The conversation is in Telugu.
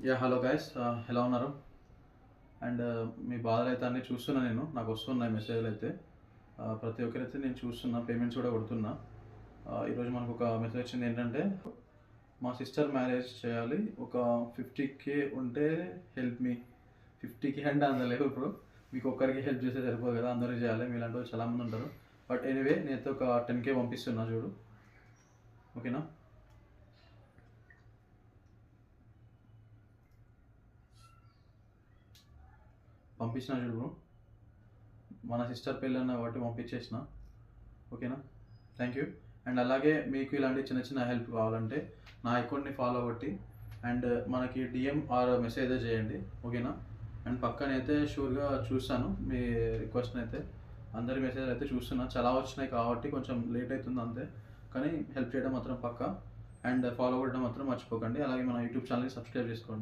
హలో గైస్, ఎలా ఉన్నారు? అండ్ మీ బాధలైతే అన్నీ చూస్తున్నా నేను. నాకు వస్తున్నాయి మెసేజ్‌లయితే. ప్రతి ఒక్కరైతే నేను చూస్తున్నా. పేమెంట్స్ కూడా కొడుతున్నా. ఈరోజు మనకొక మెసేజ్ వచ్చిందేంటంటే, మా సిస్టర్ మ్యారేజ్ చేయాలి. ఒక 50,000 ఉంటే హెల్ప్ మీ. 50,000 అంటే అంత లేవు ఇప్పుడు. మీకొక్కరికి హెల్ప్ చేస్తే సరిపోదు కదా! అందరికి చేయాలి. మీలాంటి వాళ్ళు చాలా మంది ఉంటారు. బట్ ఎనీవే నేనైతే ఒక 10,000 పంపిస్తున్నా చూడు. ఓకేనా? పంపించిన చూడు బ్రో. మన సిస్టర్ పెళ్ళన్న కాబట్టి పంపించేసిన. ఓకేనా? Thank you. అండ్ అలాగే మీకు ఇలాంటి చిన్న చిన్న హెల్ప్ కావాలంటే నా అకౌంట్‌ని ఫాలో కొట్టి అండ్ మనకి డీఎం ఆర్ మెసేజ్ చేయండి. ఓకేనా? అండ్ పక్కనైతే షూర్‌గా చూస్తాను మీ రిక్వెస్ట్‌నైతే. అందరి మెసేజ్‌లు అయితే చూస్తున్నా. చాలా వచ్చినాయి కాబట్టి కొంచెం లేట్ అవుతుంది అంతే. కానీ హెల్ప్ చేయడం మాత్రం పక్కా. అండ్ ఫాలో కొట్టడం మాత్రం మర్చిపోకండి. అలాగే మన యూట్యూబ్ ఛానల్‌ని సబ్స్క్రైబ్ చేసుకోండి.